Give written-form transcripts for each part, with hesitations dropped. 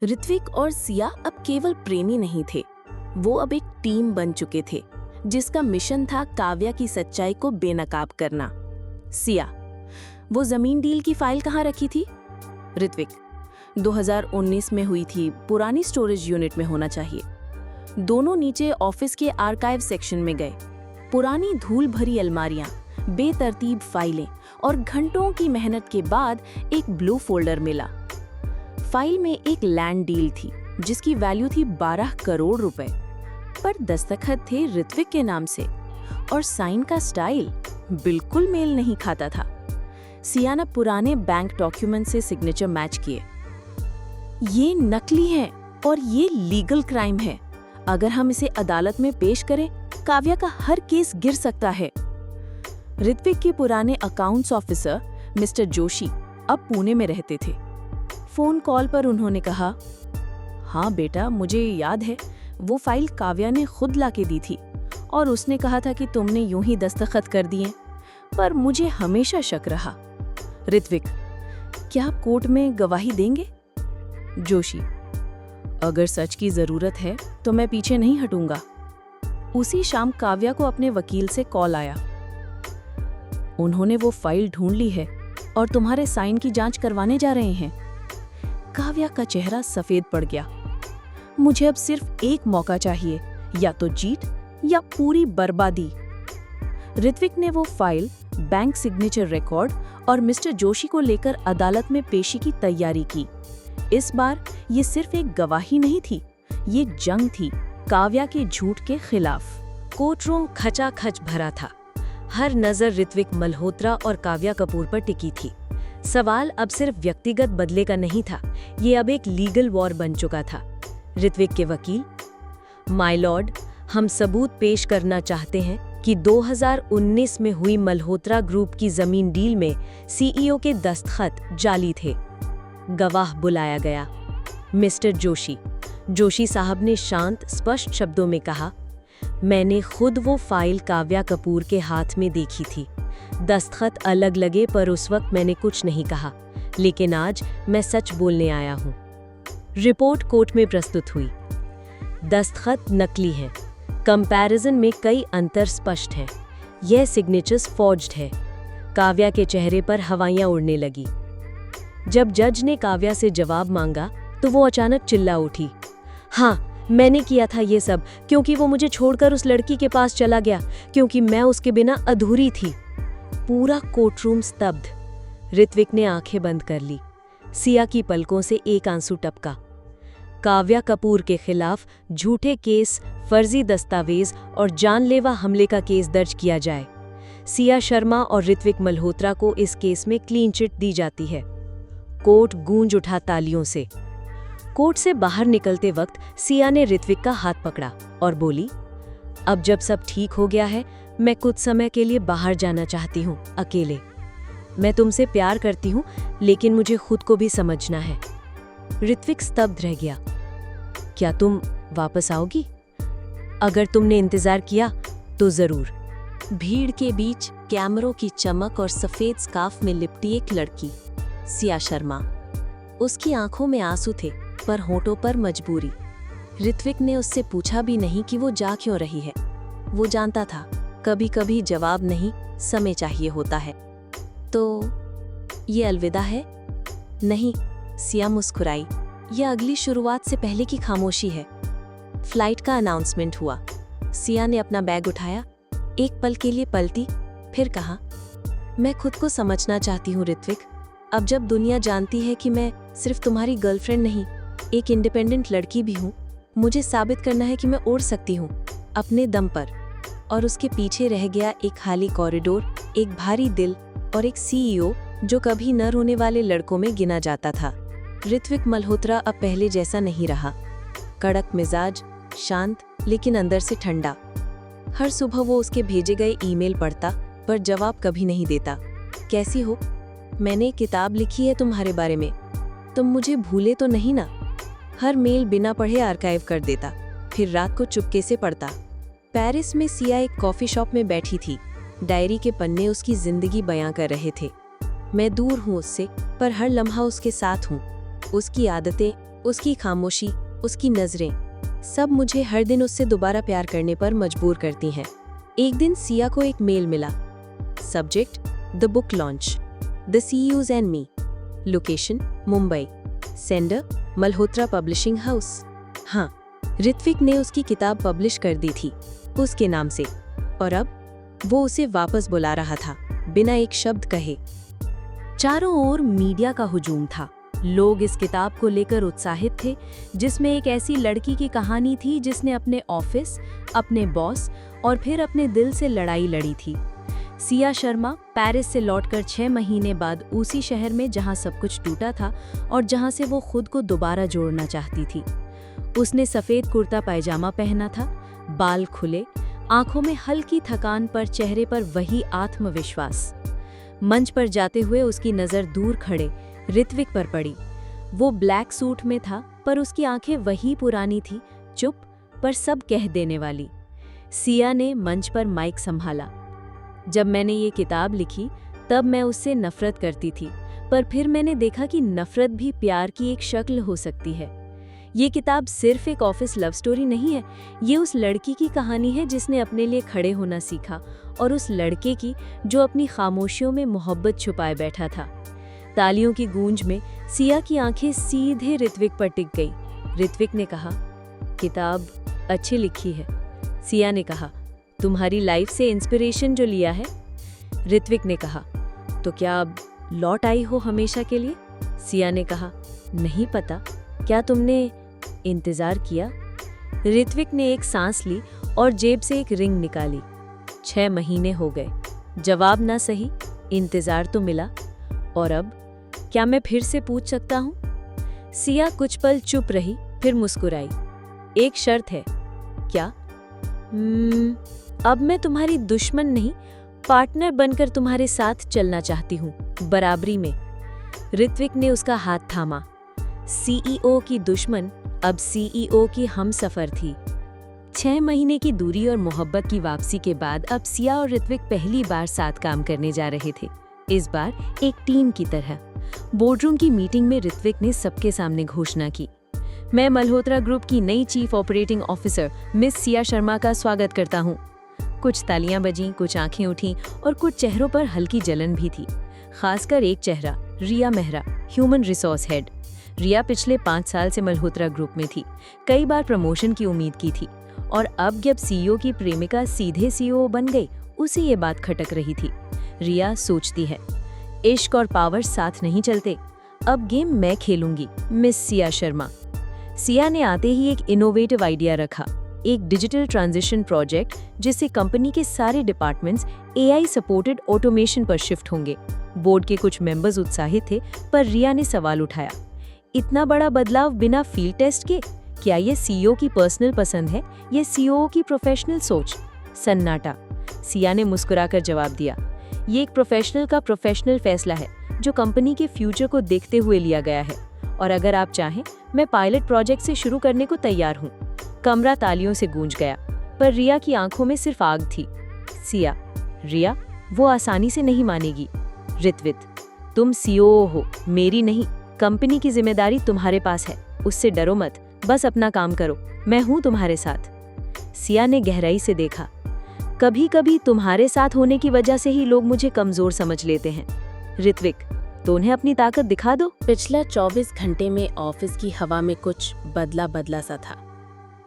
ऋत्विक और सिया अब केवल प्रेमी नहीं थे, वो अब एक टीम बन चुके थे जिसका मिशन था काव्या की सच्चाई को बेनकाब करना। सिया, वो जमीन डील की फाइल कहाँ रखी थी? ऋत्विक, 2019 में हुई थी, पुरानी स्टोरेज यूनिट में होना चाहिए। दोनों नीचे ऑफिस के आर्काइव सेक्शन में गए। पुरानी धूल भरी अलमारियां, बेतरतीब फाइलें और घंटों की मेहनत के बाद एक ब्लू फोल्डर मिला। फाइल में एक लैंड डील थी जिसकी वैल्यू थी 12 करोड़ रुपए, पर दस्तखत थे ऋत्विक के नाम से और साइन का स्टाइल बिल्कुल मेल नहीं खाता था। सिया ने पुराने बैंक डॉक्यूमेंट से सिग्नेचर मैच किए। ये नकली है और ये लीगल क्राइम है। अगर हम इसे अदालत में पेश करें, काव्या का हर केस गिर सकता है। ऋत्विक के पुराने अकाउंट्स ऑफिसर मिस्टर जोशी अब पुणे में रहते थे। फोन कॉल पर उन्होंने कहा, हाँ बेटा, मुझे याद है, वो फाइल काव्या ने खुद लाके दी थी और उसने कहा था कि तुमने यूं ही दस्तखत कर दिए, पर मुझे हमेशा शक रहा। ऋत्विक, क्या आप कोर्ट में गवाही देंगे? जोशी, अगर सच की जरूरत है तो मैं पीछे नहीं हटूंगा। उसी शाम काव्या को अपने वकील से कॉल आया। उन्होंने वो फाइल ढूंढ ली है और तुम्हारे साइन की जांच करवाने जा रहे हैं। काव्या का चेहरा सफेद पड़ गया। मुझे अब सिर्फ एक मौका चाहिए, या तो जीत या पूरी बर्बादी। ऋत्विक ने वो फाइल, बैंक सिग्नेचर रिकॉर्ड और मिस्टर जोशी को लेकर अदालत में पेशी की तैयारी की। इस बार ये सिर्फ एक गवाही नहीं थी, ये जंग थी काव्या के झूठ के खिलाफ। कोर्टरूम खचाखच भरा था। हर नजर ऋत्विक मल्होत्रा और काव्या कपूर पर टिकी थी। सवाल अब सिर्फ व्यक्तिगत बदले का नहीं था, ये अब एक लीगल वॉर बन चुका था। ऋत्विक के वकील, माय लॉर्ड, हम सबूत पेश करना चाहते हैं कि 2019 में हुई मल्होत्रा ग्रुप की जमीन डील में सीईओ के दस्तखत जाली थे। गवाह बुलाया गया। मिस्टर जोशी। जोशी साहब ने शांत स्पष्ट शब्दों में कहा, मैंने खुद वो फाइल काव्या कपूर के हाथ में देखी थी। दस्तखत अलग लगे पर उस वक्त मैंने कुछ नहीं कहा, लेकिन आज मैं सच बोलने आया हूँ। रिपोर्ट कोर्ट में प्रस्तुत हुई। दस्तखत नकली हैं। कंपैरिजन में कई अंतर स्पष्ट हैं। यह सिग्नेचर्स फॉर्ज्ड है। काव्या के चेहरे पर हवाइयां उड़ने लगी। जब जज ने काव्या से जवाब मांगा तो वो अचानक चिल्ला उठी, हाँ, मैंने किया था ये सब क्योंकि वो मुझे छोड़कर उस लड़की के पास चला गया, क्योंकि मैं उसके बिना अधूरी थी। पूरा कोर्टरूम स्तब्ध। ऋत्विक ने आंखें बंद कर ली। सिया की पलकों से एक आंसू टपका। काव्या कपूर के खिलाफ झूठे केस, फर्जी दस्तावेज और जानलेवा हमले का केस दर्ज किया जाए। सिया शर्मा और ऋत्विक मल्होत्रा को इस केस में क्लीन चिट दी जाती है। कोर्ट गूंज उठा तालियों से। कोर्ट से बाहर निकलते वक्त सिया ने ऋत्विक का हाथ पकड़ा और बोली, अब जब सब ठीक हो गया है, मैं कुछ समय के लिए बाहर जाना चाहती हूँ, अकेले। मैं तुमसे प्यार करती हूँ, लेकिन मुझे खुद को भी समझना है। ऋत्विक स्तब्ध रह गया। क्या तुम वापस आओगी? अगर तुमने इंतजार किया तो जरूर। भीड़ के बीच कैमरों की चमक और सफेद स्कार्फ में लिपटी एक लड़की, सिया शर्मा। उसकी आंखों में आंसू थे, पर होठों पर मजबूरी। ऋत्विक ने उससे पूछा भी नहीं कि वो जा क्यों रही है। वो जानता था, कभी कभी जवाब नहीं, समय चाहिए होता है। तो ये अलविदा है? नहीं, सिया मुस्कुराई। ये अगली शुरुआत से पहले की खामोशी है। फ्लाइट का अनाउंसमेंट हुआ। सिया ने अपना बैग उठाया, एक पल के लिए पलटी, फिर कहा, मैं खुद को समझना चाहती हूँ ऋत्विक। अब जब दुनिया जानती है कि मैं सिर्फ तुम्हारी गर्लफ्रेंड नहीं, एक इंडिपेंडेंट लड़की भी हूँ, मुझे साबित करना है कि मैं उड़ सकती हूँ अपने दम पर। और उसके पीछे रह गया एक खाली कॉरिडोर, एक भारी दिल और एक सीईओ जो कभी न रोने वाले लड़कों में गिना जाता था। ऋत्विक मल्होत्रा अब पहले जैसा नहीं रहा। कड़क मिजाज, शांत लेकिन अंदर से ठंडा। हर सुबह वो उसके भेजे गए ईमेल पढ़ता, पर जवाब कभी नहीं देता। कैसी हो? मैंने किताब लिखी है तुम्हारे बारे में, तुम मुझे भूले तो नहीं ना? हर मेल बिना पढ़े आर्काइव कर देता, फिर रात को चुपके से पढ़ता। पेरिस में सिया एक कॉफी शॉप में बैठी थी। डायरी के पन्ने उसकी जिंदगी बयां कर रहे थे। मैं दूर हूँ उससे, पर हर लम्हा उसके साथ हूँ। उसकी आदतें, उसकी खामोशी, उसकी नजरें, सब मुझे हर दिन उससे दोबारा प्यार करने पर मजबूर करती हैं। एक दिन सिया को एक मेल मिला। Subject, the book launch, the CEOs and me, location Mumbai, sender Malhotra publishing house. हाँ, ऋत्विक ने उसकी किताब पब्लिश कर दी थी उसके नाम से, और अब वो उसे वापस बुला रहा था बिना एक शब्द कहे। चारों ओर मीडिया का हुजूम था। लोग इस किताब को लेकर उत्साहित थे, जिसमें एक ऐसी लड़की की कहानी थी जिसने अपने ऑफिस, अपने बॉस और फिर अपने दिल से लड़ाई लड़ी थी। सिया शर्मा पेरिस से लौटकर 6 महीने बाद उसी शहर में जहां सब कुछ टूटा था और जहां से वो खुद को दोबारा जोड़ना चाहती थी। उसने सफेद कुर्ता पायजामा पहना था, बाल खुले, आंखों में हल्की थकान पर चेहरे पर वही आत्मविश्वास। मंच पर जाते हुए उसकी नज़र दूर खड़े ऋत्विक पर पड़ी। वो ब्लैक सूट में था, पर उसकी आंखें वही पुरानी थी, चुप पर सब कह देने वाली। सिया ने मंच पर माइक संभाला। जब मैंने ये किताब लिखी तब मैं उससे नफरत करती थी, पर फिर मैंने देखा कि नफरत भी प्यार की एक शक्ल हो सकती है। ये किताब सिर्फ एक ऑफिस लव स्टोरी नहीं है, ये उस लड़की की कहानी है जिसने अपने लिए खड़े होना सीखा, और उस लड़के की जो अपनी खामोशियों में मोहब्बत छुपाए बैठा था। तालियों की गूंज में सिया की आंखें सीधे ऋत्विक पर टिक गई। ऋत्विक ने कहा, किताब अच्छी लिखी है। सिया ने कहा, तुम्हारी लाइफ से इंस्पिरेशन जो लिया है। ऋत्विक ने कहा, तो क्या अब लौट आई हो हमेशा के लिए? सिया ने कहा, नहीं पता, क्या तुमने इंतजार किया? ऋत्विक ने एक सांस ली और जेब से एक रिंग निकाली। 6 महीने हो गए, जवाब ना सही, इंतजार तो मिला। और अब क्या मैं फिर से पूछ सकता हूँ? सिया कुछ पल चुप रही, फिर मुस्कुराई। एक शर्त है। क्या? अब मैं तुम्हारी दुश्मन नहीं, पार्टनर बनकर तुम्हारे साथ चलना चाहती हूँ, बराबरी में। ऋत्विक ने उसका हाथ थामा। CEO की दुश्मन अब CEO की हमसफर थी। 6 महीने की दूरी और मोहब्बत की वापसी के बाद अब सिया और ऋत्विक पहली बार साथ काम करने जा रहे थे, इस बार एक टीम की तरह। बोर्डरूम की मीटिंग में ऋत्विक ने सबके सामने घोषणा की, मैं मल्होत्रा ग्रुप की नई chief operating officer miss Siya Sharma का स्वागत करता हूँ। कुछ तालियां बजीं, कुछ आंखें उठीं और कुछ चेहरों पर हल्की जलन भी थी। खासकर एक चेहरा, रिया मेहरा, ह्यूमन रिसोर्स हेड। रिया पिछले 5 साल से मल्होत्रा ग्रुप में थी, कई बार प्रमोशन की उम्मीद की थी, और अब जब CEO की प्रेमिका सीधे CEO बन गई, उसे ये बात खटक रही थी। रिया सोचती है, इश्क और पावर साथ नहीं चलते, अब गेम मैं खेलूंगी, मिस सिया शर्मा। सिया ने आते ही एक इनोवेटिव आइडिया रखा, एक डिजिटल ट्रांजिशन प्रोजेक्ट जिससे कंपनी के सारे डिपार्टमेंट्स AI सपोर्टेड ऑटोमेशन पर शिफ्ट होंगे। बोर्ड के कुछ मेंबर्स उत्साहित थे, पर रिया ने सवाल उठाया, इतना बड़ा बदलाव बिना फील्ड टेस्ट के? क्या ये CEO की पर्सनल पसंद है या CEO की प्रोफेशनल सोच? सन्नाटा। सिया ने मुस्कुराकर जवाब दिया, ये एक प्रोफेशनल का प्रोफेशनल फैसला है जो कंपनी के फ्यूचर को देखते हुए लिया गया है, और अगर आप चाहें मैं पायलट प्रोजेक्ट से शुरू करने को तैयार हूँ। कमरा तालियों से गूंज गया, पर रिया की आंखों में सिर्फ आग थी। सिया, रिया, वो आसानी से नहीं मानेगी। ऋत्विक, तुम CEO हो, मेरी नहीं, कंपनी की जिम्मेदारी तुम्हारे पास है, उससे डरो मत, बस अपना काम करो, मैं हूँ तुम्हारे साथ। सिया ने गहराई से देखा, कभी कभी तुम्हारे साथ होने की वजह से ही लोग मुझे कमजोर समझ लेते हैं। ऋत्विक, तो उन्हें अपनी ताकत दिखा दो। पिछला 24 घंटे में ऑफिस की हवा में कुछ बदला सा था।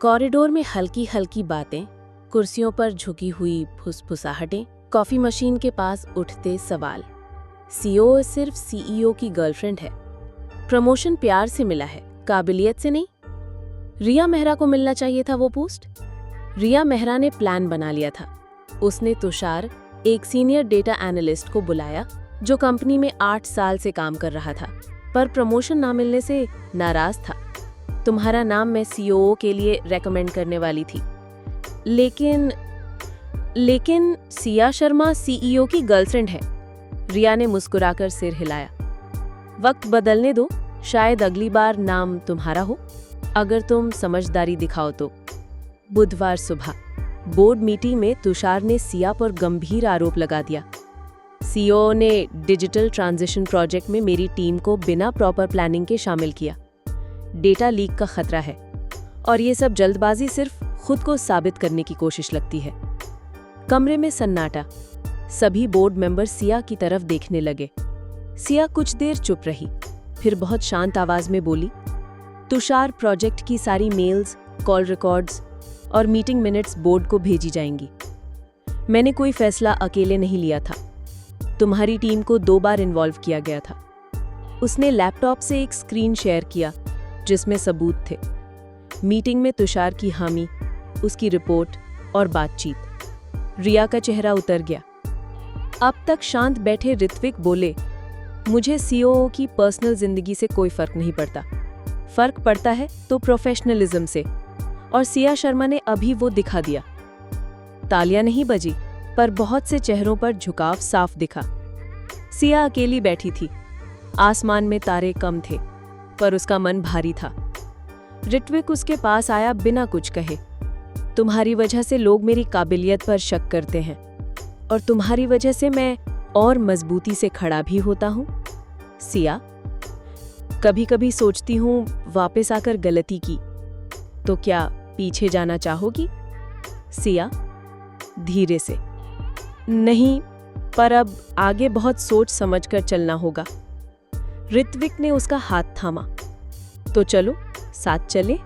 कॉरिडोर में हल्की हल्की बातें, कुर्सियों पर झुकी हुई फुसफुसाहटें, कॉफी मशीन के पास उठते सवाल। CEO सिर्फ CEO की गर्लफ्रेंड है, प्रमोशन प्यार से मिला है, काबिलियत से नहीं। रिया मेहरा को मिलना चाहिए था वो पोस्ट। रिया मेहरा ने प्लान बना लिया था। उसने तुषार, एक सीनियर डेटा एनालिस्ट को बुलाया जो कंपनी में 8 साल से काम कर रहा था, पर प्रमोशन ना मिलने से नाराज था। तुम्हारा नाम मैं CEO के लिए रेकमेंड करने वाली थी, लेकिन सिया शर्मा CEO की गर्लफ्रेंड है। रिया ने मुस्कुराकर सिर हिलाया। वक्त बदलने दो, शायद अगली बार नाम तुम्हारा हो, अगर तुम समझदारी दिखाओ तो। बुधवार सुबह बोर्ड मीटिंग में तुषार ने सिया पर गंभीर आरोप लगा दिया। CEO ने डिजिटल ट्रांजिशन प्रोजेक्ट में मेरी टीम को बिना प्रॉपर प्लानिंग के शामिल किया। डेटा लीक का खतरा है और ये सब जल्दबाजी सिर्फ खुद को साबित करने की कोशिश लगती है। कमरे में सन्नाटा। सभी बोर्ड मेंबर सिया की तरफ देखने लगे। सिया कुछ देर चुप रही, फिर बहुत शांत आवाज में बोली, तुषार प्रोजेक्ट की सारी मेल्स, कॉल रिकॉर्ड्स और मीटिंग मिनट्स बोर्ड को भेजी जाएंगी। मैंने कोई फैसला अकेले नहीं लिया था। तुम्हारी टीम को 2 बार इन्वॉल्व किया गया था। उसने लैपटॉप से एक स्क्रीन शेयर किया जिसमें सबूत थे। मीटिंग में तुषार की हामी, उसकी रिपोर्ट और बातचीत। रिया का चेहरा उतर गया। अब तक शांत बैठे ऋत्विक बोले, मुझे सीओओ की पर्सनल जिंदगी से कोई फर्क नहीं पड़ता। फर्क पड़ता है तो प्रोफेशनलिज्म से, और सिया शर्मा ने अभी वो दिखा दिया। तालियां नहीं बजी, पर बहुत से चेहरों पर झुकाव साफ दिखा। सिया अकेली बैठी थी। आसमान में तारे कम थे, पर उसका मन भारी था। ऋत्विक उसके पास आया बिना कुछ कहे। तुम्हारी वजह से लोग मेरी काबिलियत पर शक करते हैं, और तुम्हारी वजह से मैं और मजबूती से खड़ा भी होता हूँ। सिया, कभी कभी सोचती हूँ वापस आकर गलती की तो क्या पीछे जाना चाहोगी? सिया धीरे से, नहीं, पर अब आगे बहुत सोच समझकर चलना होगा। ऋत्विक ने उसका हाथ थामा। तो चलो साथ चले।